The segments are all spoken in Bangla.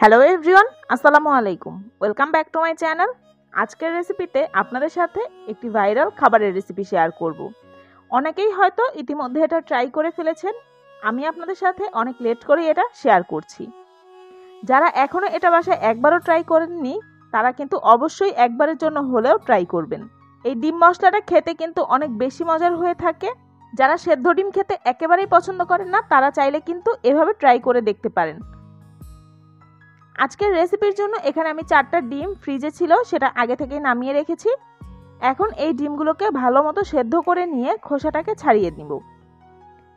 হ্যালো এভরিওয়ান, আসসালামু আলাইকুম। Welcome back to my channel. আজকের রেসিপিতে আপনাদের সাথে একটি ভাইরাল খাবারের রেসিপি শেয়ার করব। অনেকেই হয়তো ইতিমধ্যে এটা ট্রাই করে ফেলেছেন। আমি আপনাদের সাথে অনেক লেট করে এটা শেয়ার করছি। যারা এখনও এটা বাসায় একবারও ট্রাই করেননি তারা কিন্তু অবশ্যই একবারের জন্য হলেও ট্রাই করবেন। এই ডিম মশলাটা খেতে কিন্তু অনেক বেশি মজার হয়ে থাকে। যারা সেদ্ধ ডিম খেতে একেবারেই পছন্দ করেন না তারা চাইলে কিন্তু এভাবে ট্রাই করে দেখতে পারেন। আজকের রেসিপির জন্য এখানে আমি 4টা ডিম ফ্রিজে ছিল সেটা আগে থেকেই নামিয়ে রেখেছি। এখন এই ডিমগুলোকে ভালো মতো সেদ্ধ করে নিয়ে খোসাটাকে ছাড়িয়ে নিব।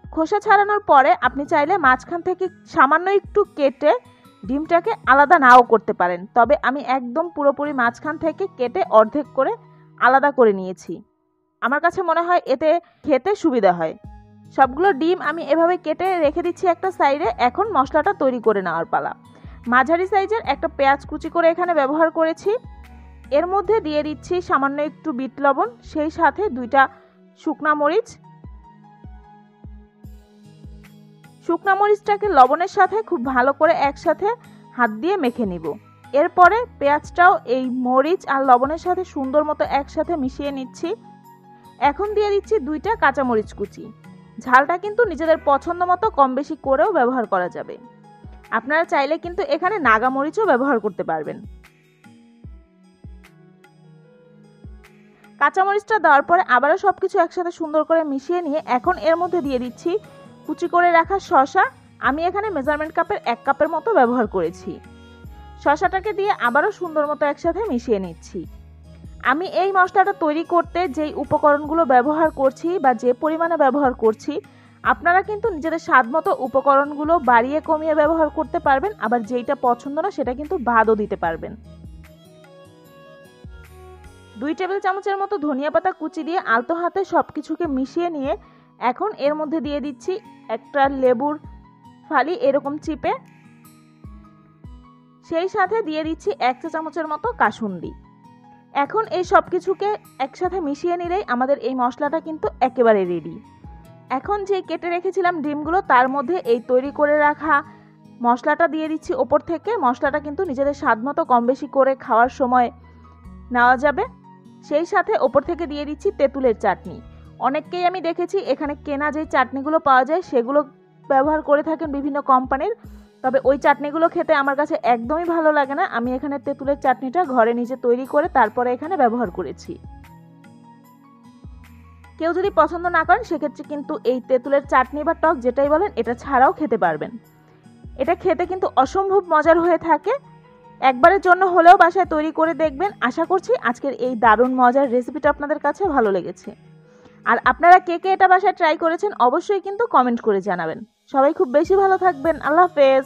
খোসা ছাড়ানোর পরে আপনি চাইলে মাঝখান থেকে সামান্য একটু কেটে ডিমটাকে আলাদা নাও করতে পারেন, তবে আমি একদম পুরোপুরি মাঝখান থেকে কেটে অর্ধেক করে আলাদা করে নিয়েছি। আমার কাছে মনে হয় এতে খেতে সুবিধা হয়। সবগুলো ডিম আমি এভাবে কেটে রেখে দিচ্ছি একটা সাইডে। এখন মশলাটা তৈরি করে নেওয়ার পালা। মাঝারি সাইজের একটা পেঁয়াজ কুচি করে এখানে ব্যবহার করেছি। এর মধ্যে দিয়ে দিচ্ছি সামান্য একটু বিট লবণ, সেই সাথে 2টা শুকনা মরিচ। শুকনা মরিচটাকে লবণের সাথে খুব ভালো করে একসাথে হাত দিয়ে মেখে নিব। এরপরে পেঁয়াজটাও এই মরিচ আর লবণের সাথে সুন্দর মতো একসাথে মিশিয়ে নিচ্ছি। এখন দিয়ে দিচ্ছি 2টা কাঁচামরিচ কুচি। ঝালটা কিন্তু নিজেদের পছন্দ মতো কম বেশি করেও ব্যবহার করা যাবে। আপনারা চাইলে কিন্তু এখানে নাগা মরিচও ব্যবহার করতে পারবেন। কাঁচামরিচটা দেওয়ার পরে আবারও সবকিছু একসাথে সুন্দর করে মিশিয়ে নিয়ে এখন এর মধ্যে দিয়ে দিচ্ছি কুচি করে রাখা শসা। আমি এখানে মেজারমেন্ট কাপের 1 কাপের মতো ব্যবহার করেছি। শসাটাকে দিয়ে আবারও সুন্দর মতো একসাথে মিশিয়ে নিচ্ছি। আমি এই মশলাটা তৈরি করতে যেই উপকরণগুলো ব্যবহার করছি বা যে পরিমাণে ব্যবহার করছি, আপনারা কিন্তু নিজেদের স্বাদ মতো উপকরণগুলো বাড়িয়ে কমিয়ে ব্যবহার করতে পারবেন। আবার যেইটা পছন্দ না সেটা কিন্তু বাদও দিতে পারবেন। 2 টেবিল চামচের মতো ধনিয়া পাতা কুচি দিয়ে আলতো হাতে সবকিছুকে মিশিয়ে নিয়ে এখন এর মধ্যে দিয়ে দিচ্ছি একটা লেবুর ফালি এরকম চিপে, সেই সাথে দিয়ে দিচ্ছি 1 চা চামচের মতো কাসুন্দি। এখন এই সবকিছুকে একসাথে মিশিয়ে নিলেই আমাদের এই মশলাটা কিন্তু একেবারে রেডি। এখন যে কেটে রেখেছিলাম ডিমগুলো তার মধ্যে এই তৈরি করে রাখা মশলাটা দিয়ে দিচ্ছি ওপর থেকে। মশলাটা কিন্তু নিজেদের স্বাদ মতো কম বেশি করে খাওয়ার সময় নেওয়া যাবে। সেই সাথে ওপর থেকে দিয়ে দিচ্ছি তেঁতুলের চাটনি। অনেককেই আমি দেখেছি এখানে কেনা যে চাটনিগুলো পাওয়া যায় সেগুলো ব্যবহার করে থাকেন বিভিন্ন কোম্পানির, তবে ওই চাটনিগুলো খেতে আমার কাছে একদমই ভালো লাগে না। আমি এখানে তেঁতুলের চাটনিটা ঘরে নিজে তৈরি করে তারপরে এখানে ব্যবহার করেছি। কেউ যদি পছন্দ না করেন সেক্ষেত্রে কিন্তু এই তেঁতুলের চাটনি বা টক যেটাই বলেন এটা ছাড়াও খেতে পারবেন। এটা খেতে কিন্তু অসম্ভব মজার হয়ে থাকে। একবারের জন্য হলেও বাসায় তৈরি করে দেখবেন। আশা করছি আজকের এই দারুণ মজার রেসিপিটা আপনাদের কাছে ভালো লেগেছে। আর আপনারা কে কে এটা বাসায় ট্রাই করেছেন অবশ্যই কিন্তু কমেন্ট করে জানাবেন। সবাই খুব বেশি ভালো থাকবেন। আল্লাহ হাফেজ।